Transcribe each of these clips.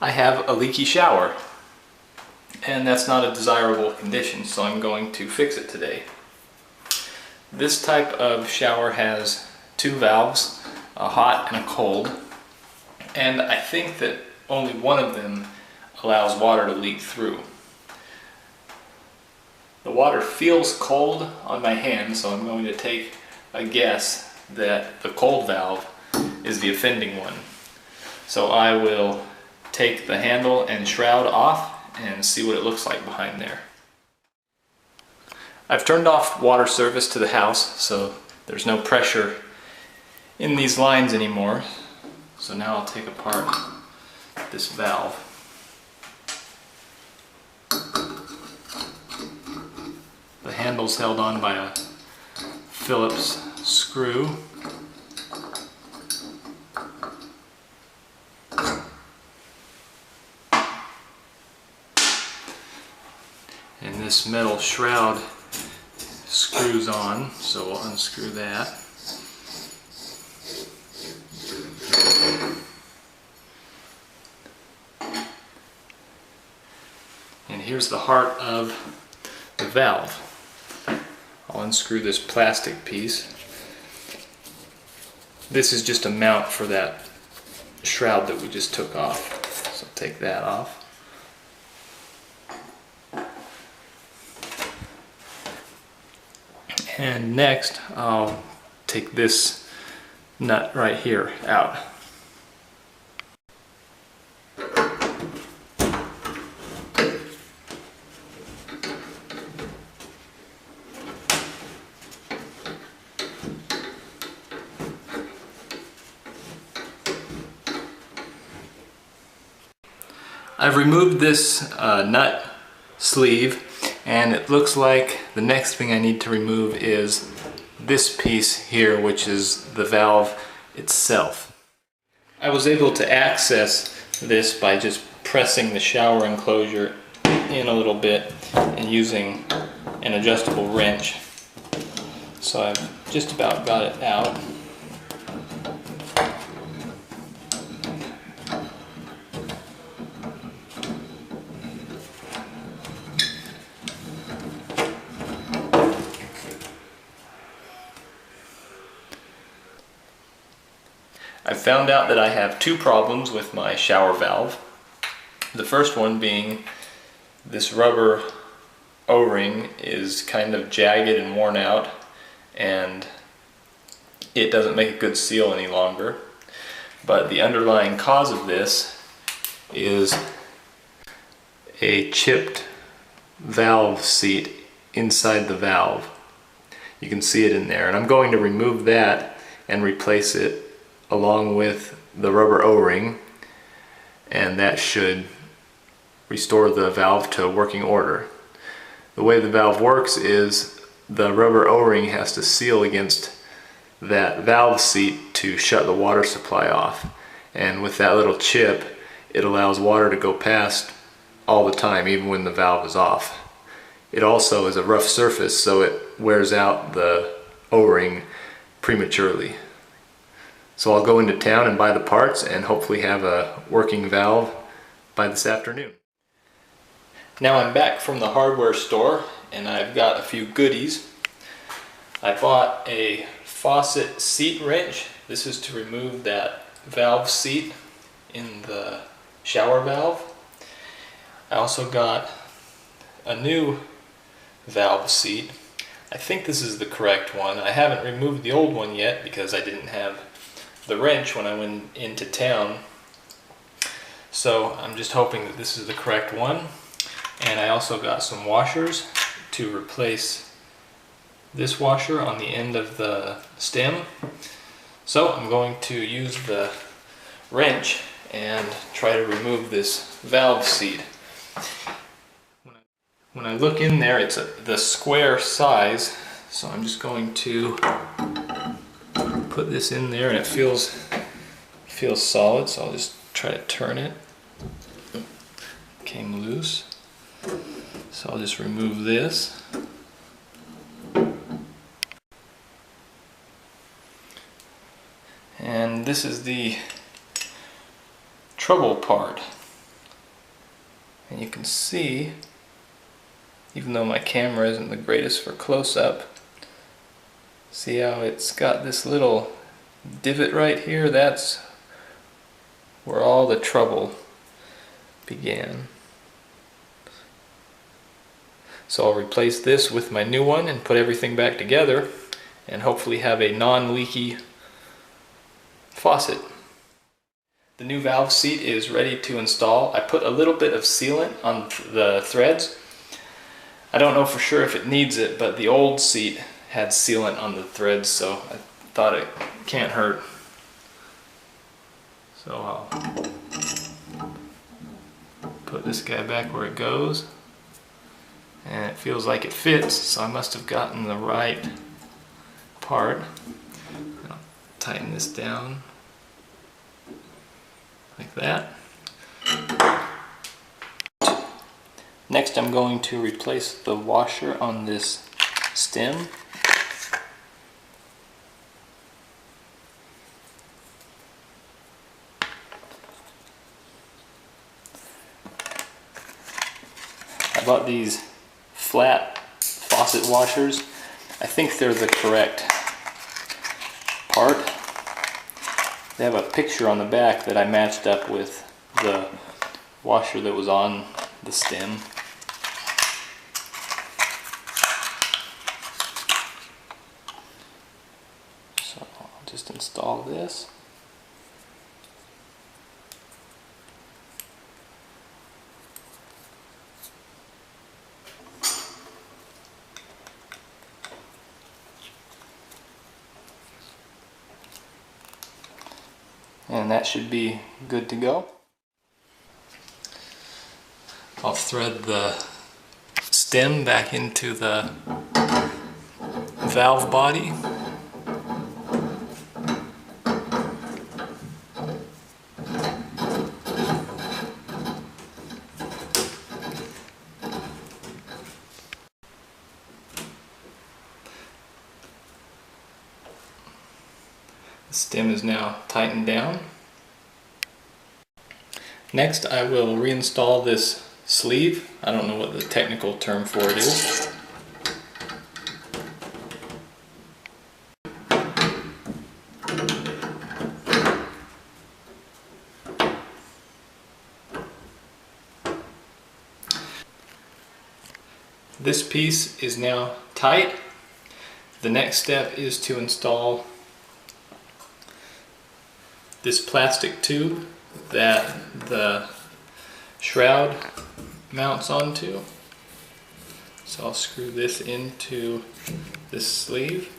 I have a leaky shower, and that's not a desirable condition, so I'm going to fix it today. This type of shower has two valves, a hot and a cold, and I think that only one of them allows water to leak through. The water feels cold on my hand, so I'm going to take a guess that the cold valve is the offending one. So I will take the handle and shroud off and see what it looks like behind there. I've turned off water service to the house, so there's no pressure in these lines anymore. So now I'll take apart this valve. The handle's held on by a Phillips screw. And this metal shroud screws on, so we'll unscrew that. And here's the heart of the valve. I'll unscrew this plastic piece. This is just a mount for that shroud that we just took off. So take that off. And next I'll take this nut right here out. I've removed this nut sleeve, and it looks like the next thing I need to remove is this piece here, which is the valve itself. I was able to access this by just pressing the shower enclosure in a little bit and using an adjustable wrench. So I've just about got it out. I found out that I have two problems with my shower valve. The first one being this rubber O-ring is kind of jagged and worn out, and it doesn't make a good seal any longer. But the underlying cause of this is a chipped valve seat inside the valve. You can see it in there, and I'm going to remove that and replace it along with the rubber O-ring, and that should restore the valve to working order. The way the valve works is the rubber O-ring has to seal against that valve seat to shut the water supply off, and with that little chip it allows water to go past all the time, even when the valve is off. It also is a rough surface, so it wears out the O-ring prematurely. So I'll go into town and buy the parts and hopefully have a working valve by this afternoon. Now I'm back from the hardware store and I've got a few goodies. I bought a faucet seat wrench. This is to remove that valve seat in the shower valve. I also got a new valve seat. I think this is the correct one. I haven't removed the old one yet because I didn't have the wrench when I went into town, so I'm just hoping that this is the correct one. And I also got some washers to replace this washer on the end of the stem. So I'm going to use the wrench and try to remove this valve seat. When I look in there, it's the square size, so I'm just going to put this in there, and it feels solid, so I'll just try to turn it. Came loose, so I'll just remove this. And this is the trouble part. you can see, even though my camera isn't the greatest for close-up, see how it's got this little divot right here? That's where all the trouble began. So I'll replace this with my new one and put everything back together and hopefully have a non-leaky faucet. The new valve seat is ready to install. I put a little bit of sealant on the threads. I don't know for sure if it needs it, but the old seat had sealant on the threads, so I thought it can't hurt. So I'll put this guy back where it goes, and it feels like it fits, so I must have gotten the right part. I'll tighten this down like that. Next I'm going to replace the washer on this stem. I bought these flat faucet washers. I think they're the correct part. They have a picture on the back that I matched up with the washer that was on the stem. So I'll just install this. And that should be good to go. I'll thread the stem back into the valve body. The stem is now tightened down. Next I will reinstall this sleeve. I don't know what the technical term for it is. This piece is now tight. The next step is to install this plastic tube that the shroud mounts onto. So I'll screw this into this sleeve.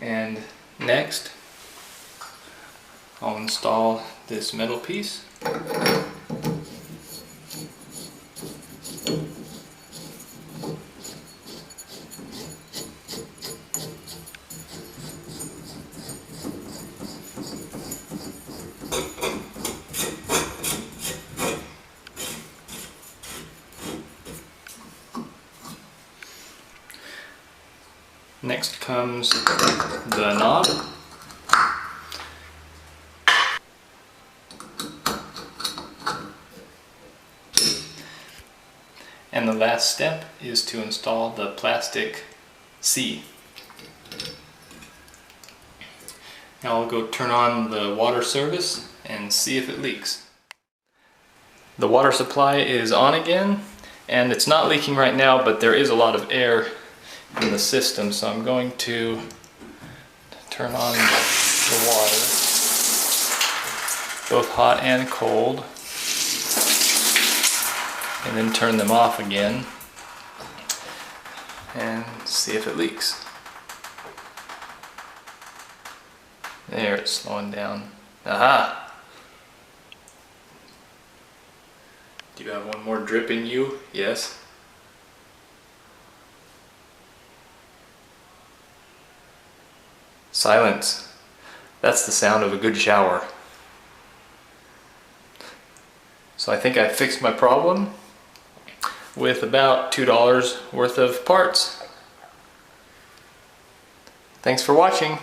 And next, I'll install this metal piece. Next comes the knob. And the last step is to install the plastic C. Now I'll go turn on the water service and see if it leaks. The water supply is on again, and it's not leaking right now, but there is a lot of air in the system, so I'm going to turn on the water, both hot and cold, and then turn them off again and see if it leaks. There, it's slowing down. Aha! Do you have one more drip in you? Yes. Silence. That's the sound of a good shower. So I think I fixed my problem with about $2 worth of parts. Thanks for watching.